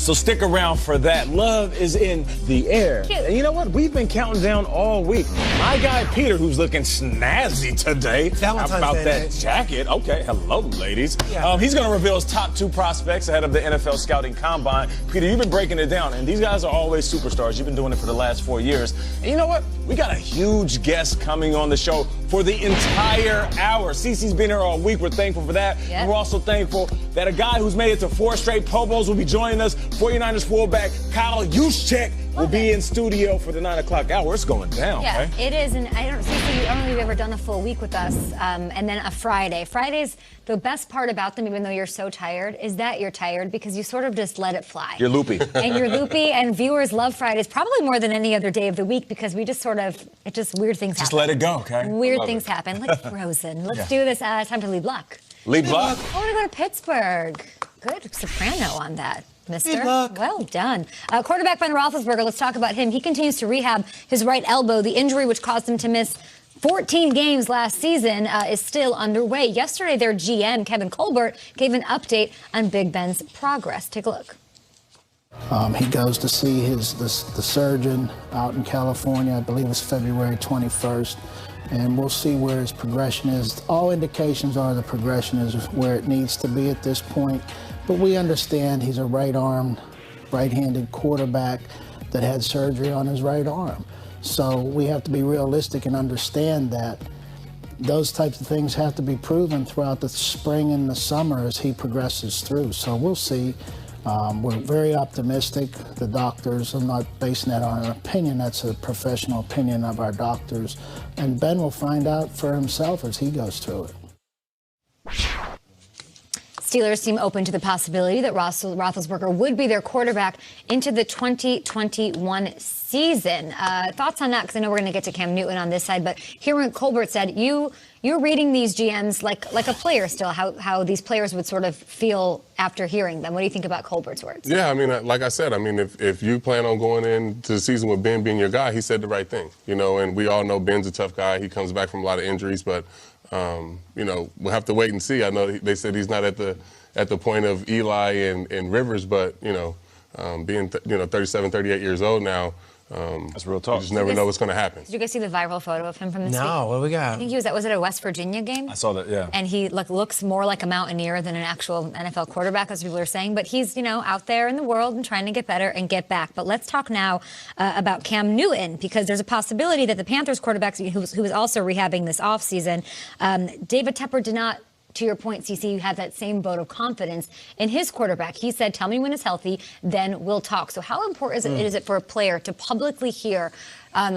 So stick around for that. Love is in the air. Cute. And you know what? We've been counting down all week. My guy Peter, who's looking snazzy today. Valentine's How about Day that night. jacket? Okay, hello, ladies. Yeah. He's going to reveal his top 2 prospects ahead of the NFL Scouting Combine. Peter, you've been breaking it down, and these guys are always superstars. You've been doing it for the last 4 years. And you know what? We got a huge guest coming on the show for the entire hour. Cece's been here all week. We're thankful for that. Yep. And we're also thankful that a guy who's made it to 4 straight Pro Bowls will be joining us. 49ers fullback Kyle Juszczyk will be in studio for the 9 o'clock hour. It's going down, Yeah, right? it is, and I don't think you've ever done a full week with us, and then a Friday. Fridays, the best part about them, even though you're so tired, is that you're tired because you sort of just let it fly. You're loopy. And you're loopy, and viewers love Fridays probably more than any other day of the week because we just sort of, weird things happen. Just let it go, okay? Weird things happen, like Frozen. Let's do this. It's time to lead luck. Lead block. I want to go to Pittsburgh. Good soprano on that, mister. Good luck. Well done. Quarterback Ben Roethlisberger, let's talk about him. He continues to rehab his right elbow. The injury, which caused him to miss 14 games last season, is still underway. Yesterday, their GM, Kevin Colbert, gave an update on Big Ben's progress. Take a look. He goes to see the surgeon out in California. I believe it's February 21st. And we'll see where his progression is. All indications are the progression is where it needs to be at this point. But we understand he's a right-armed, right-handed quarterback that had surgery on his right arm. So we have to be realistic and understand that those types of things have to be proven throughout the spring and the summer as he progresses through. So we'll see. We're very optimistic. The doctors, I'm not basing that on an opinion, that's a professional opinion of our doctors. And Ben will find out for himself as he goes through it. Steelers seem open to the possibility that Roethlisberger would be their quarterback into the 2021 season. Thoughts on that? Because I know we're going to get to Cam Newton on this side, but hearing Colbert said, you're reading these GMs like a player still, how these players would sort of feel after hearing them. What do you think about Colbert's words? Yeah, I mean, like I said, I mean, if you plan on going into the season with Ben being your guy, he said the right thing, you know, and we all know Ben's a tough guy. He comes back from a lot of injuries, but you know, we'll have to wait and see. I know they said he's not at the point of Eli and Rivers, but, you know, being 37, 38 years old now, that's real talk. You just never know what's going to happen. Did you guys see the viral photo of him from this week? No, what do we got? I think he was it a West Virginia game? I saw that, yeah. And he looks more like a mountaineer than an actual NFL quarterback, as people are saying. But he's, out there in the world and trying to get better and get back. But let's talk now about Cam Newton, because there's a possibility that the Panthers quarterback, who was also rehabbing this offseason, David Tepper did not, to your point, CC, you have that same vote of confidence in his quarterback. He said, tell me when it's healthy, then we'll talk. So how important is it for a player to publicly hear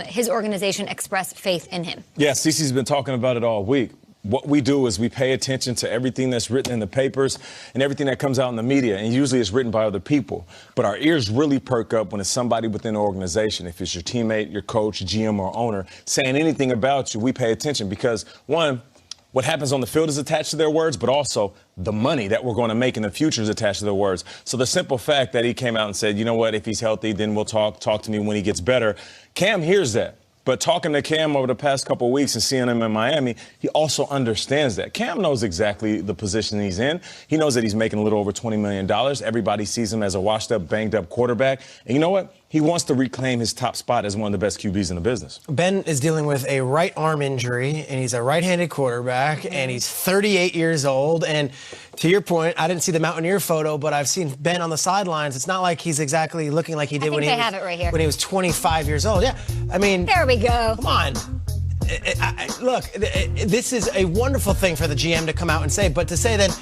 his organization express faith in him? Yeah, Cece's been talking about it all week. What we do is we pay attention to everything that's written in the papers and everything that comes out in the media, and usually it's written by other people. But our ears really perk up when it's somebody within the organization. If it's your teammate, your coach, GM, or owner saying anything about you, we pay attention because, one, what happens on the field is attached to their words, but also the money that we're going to make in the future is attached to their words. So the simple fact that he came out and said, you know what, if he's healthy, then we'll talk to me when he gets better. Cam hears that. But talking to Cam over the past couple of weeks and seeing him in Miami, he also understands that. Cam knows exactly the position he's in. He knows that he's making a little over $20 million. Everybody sees him as a washed-up, banged-up quarterback. And you know what? He wants to reclaim his top spot as one of the best QBs in the business. Ben is dealing with a right arm injury, and he's a right-handed quarterback, and he's 38 years old. And to your point, I didn't see the Mountaineer photo, but I've seen Ben on the sidelines. It's not like he's exactly looking like he did when he was 25 years old. Yeah, I mean, there we go. Come on. Look, this is a wonderful thing for the GM to come out and say, but to say that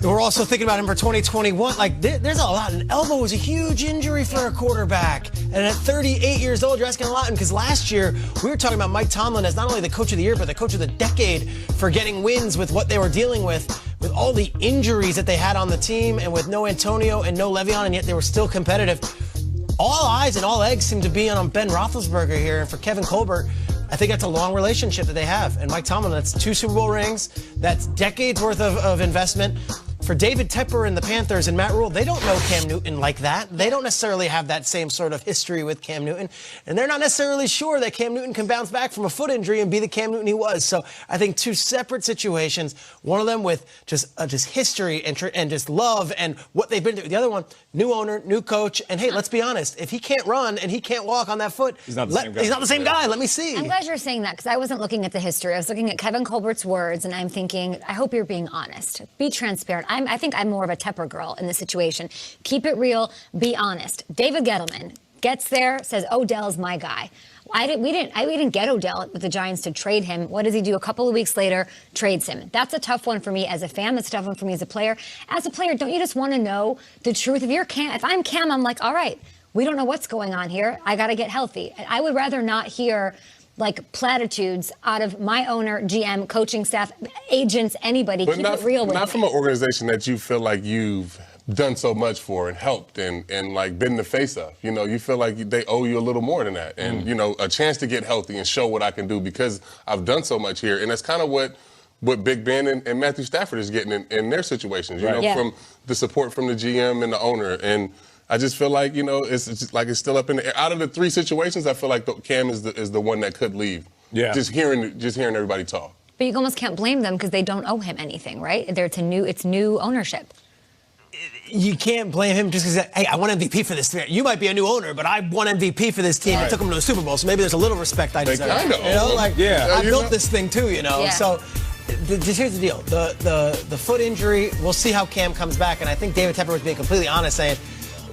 we're also thinking about him for 2021. Like, there's a lot. An elbow is a huge injury for a quarterback. And at 38 years old, you're asking a lot. And because last year, we were talking about Mike Tomlin as not only the coach of the year, but the coach of the decade for getting wins with what they were dealing with all the injuries that they had on the team, and with no Antonio and no Le'Veon, and yet they were still competitive. All eyes and all eggs seem to be on Ben Roethlisberger here. And for Kevin Colbert, I think that's a long relationship that they have. And Mike Tomlin, that's 2 Super Bowl rings. That's decades worth of investment. for David Tepper and the Panthers and Matt Rule, they don't know Cam Newton like that. They don't necessarily have that same sort of history with Cam Newton, and they're not necessarily sure that Cam Newton can bounce back from a foot injury and be the Cam Newton he was. So I think two separate situations, one of them with just history and just love and what they've been through. The other one, new owner, new coach, and hey, let's be honest, if he can't run and he can't walk on that foot, he's not the same guy. Let me see. I'm glad you're saying that because I wasn't looking at the history. I was looking at Kevin Colbert's words, and I'm thinking, I hope you're being honest. Be transparent. I think I'm more of a Tepper girl in this situation. Keep it real. Be honest. David Gettleman gets there, says Odell's my guy. We didn't get Odell with the Giants to trade him. What does he do? A couple of weeks later, trades him. That's a tough one for me as a fan. That's a tough one for me as a player. As a player, don't you just want to know the truth? If I'm Cam, I'm like, all right, we don't know what's going on here. I got to get healthy. I would rather not hear like platitudes out of my owner, GM, coaching staff, agents, anybody. But keep it real with me. Not from an organization that you feel like you've done so much for and helped and like been the face of. You know, you feel like they owe you a little more than that. And, you know, a chance to get healthy and show what I can do because I've done so much here. And that's kind of what Big Ben and Matthew Stafford is getting in their situations, you know, from the support from the GM and the owner. And I just feel like, you know, it's just like it's still up in the air. Out of the three situations, I feel like Cam is the one that could leave. Yeah. Just hearing everybody talk. But you almost can't blame them because they don't owe him anything, right? It's new ownership. You can't blame him just because, hey, I won MVP for this team. You might be a new owner, but I won MVP for this team and took them to a Super Bowl, so maybe there's a little respect I deserve. They kind of, you know, like I built this thing too, you know. Yeah. So just here's the deal: the foot injury. We'll see how Cam comes back, and I think David Tepper was being completely honest, saying,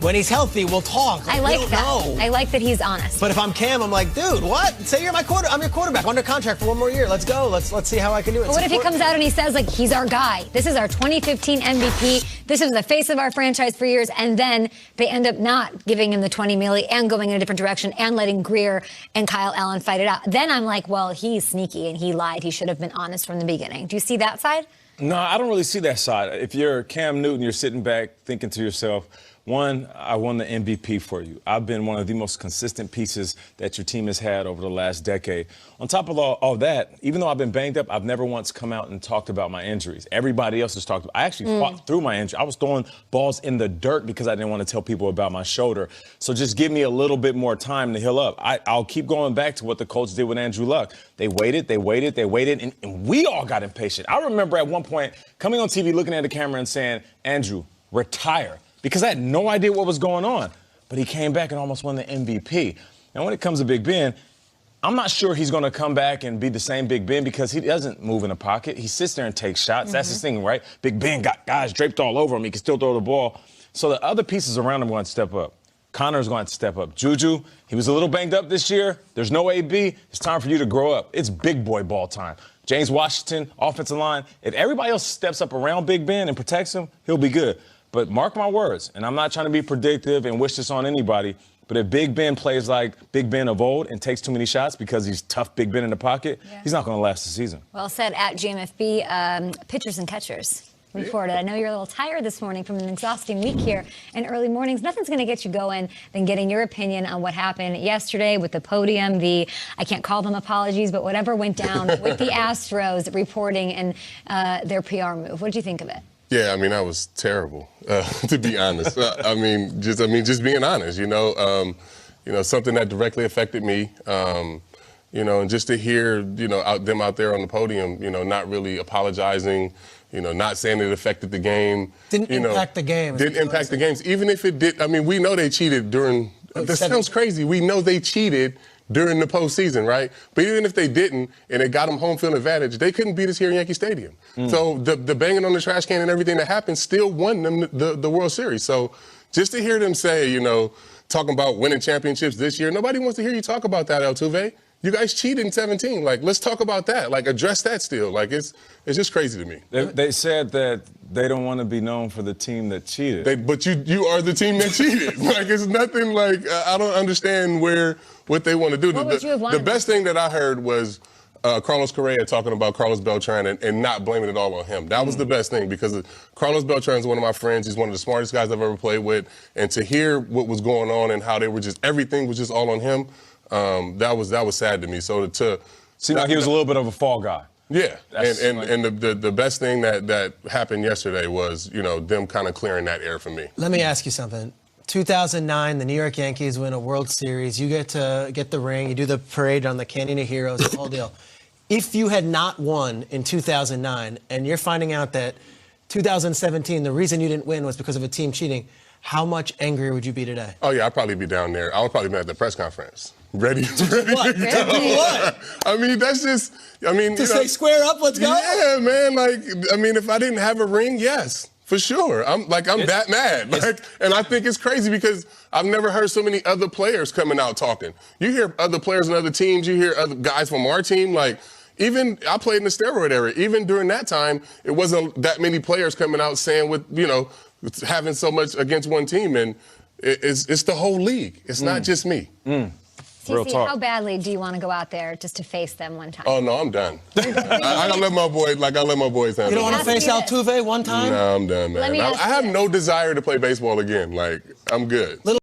when he's healthy, we'll talk. I like that. I like that he's honest. But if I'm Cam, I'm like, dude, what? Say you're I'm your quarterback. I'm under contract for one more year. Let's go. Let's see how I can do it. But what if he comes out and he says, like, he's our guy? This is our 2015 MVP. This is the face of our franchise for years. And then they end up not giving him the $20 million and going in a different direction and letting Greer and Kyle Allen fight it out. Then I'm like, well, he's sneaky and he lied. He should have been honest from the beginning. Do you see that side? No, I don't really see that side. If you're Cam Newton, you're sitting back thinking to yourself, one, I won the MVP for you. I've been one of the most consistent pieces that your team has had over the last decade. On top of all that, even though I've been banged up, I've never once come out and talked about my injuries. Everybody else has talked about. I actually fought through my injury. I was throwing balls in the dirt because I didn't want to tell people about my shoulder. So just give me a little bit more time to heal up. I'll keep going back to what the Colts did with Andrew Luck. They waited, and we all got impatient. I remember at one point coming on TV, looking at the camera and saying, Andrew, retire. Because I had no idea what was going on. But he came back and almost won the MVP. Now, when it comes to Big Ben, I'm not sure he's going to come back and be the same Big Ben because he doesn't move in the pocket. He sits there and takes shots. That's his thing, right? Big Ben got guys draped all over him. He can still throw the ball. So the other pieces around him are going to step up. Connor's going to step up. Juju, he was a little banged up this year. There's no AB. It's time for you to grow up. It's big boy ball time. James Washington, offensive line. If everybody else steps up around Big Ben and protects him, he'll be good. But mark my words, and I'm not trying to be predictive and wish this on anybody, but if Big Ben plays like Big Ben of old and takes too many shots because he's tough Big Ben in the pocket, he's not going to last the season. Well said at GMFB. Pitchers and catchers reported. I know you're a little tired this morning from an exhausting week here in early mornings. Nothing's going to get you going than getting your opinion on what happened yesterday with the podium, I can't call them apologies, but whatever went down with the Astros reporting and their PR move. What did you think of it? Yeah, I mean, that was terrible, to be honest. Just being honest, you know, something that directly affected me, you know, and just to hear, you know, them out there on the podium, you know, not really apologizing, you know, not saying it affected the game. Didn't impact the game. Didn't impact the games. Even if it did, I mean, we know they cheated during, this sounds crazy, we know they cheated during the postseason, right? But even if they didn't, and it got them home field advantage, they couldn't beat us here in Yankee Stadium. So the banging on the trash can and everything that happened still won them the World Series. So just to hear them say, you know, talking about winning championships this year, nobody wants to hear you talk about that, Altuve. You guys cheated in 17. Like, let's talk about that. Like, address that still. Like, it's just crazy to me. They said that they don't want to be known for the team that cheated. But you are the team that cheated. Like, it's nothing like, I don't understand what they want to do. What would you have wanted? The best thing that I heard was Carlos Correa talking about Carlos Beltran and not blaming it all on him. That was the best thing because Carlos Beltran is one of my friends. He's one of the smartest guys I've ever played with. And to hear what was going on and how everything was just all on him, that was sad to me. So seemed like he was a little bit of a fall guy. Yeah, That's and the best thing that happened yesterday was, them kind of clearing that air for me. Let me ask you something. 2009, the New York Yankees win a World Series. You get to get the ring. You do the parade on the Canyon of Heroes, the whole deal. If you had not won in 2009 and you're finding out that 2017, the reason you didn't win was because of a team cheating, how much angrier would you be today? Oh, yeah, I'd probably be down there. I would probably be at the press conference. Ready? What? What? I mean, that's just, To say square up, let's go? Yeah, man. If I didn't have a ring, yes. For sure. I'm that mad. And I think it's crazy because I've never heard so many other players coming out talking. You hear other players in other teams, you hear other guys from our team, even I played in the steroid era. Even during that time, it wasn't that many players coming out saying having so much against one team. And it's the whole league. It's not just me. Real CC, talk. how badly do you want to go out there just to face them one time? Oh, no, I'm done. I gotta let my boys, I let my boys handle it. You don't want to face Altuve one time? No, I'm done, man. I have no desire to play baseball again. I'm good.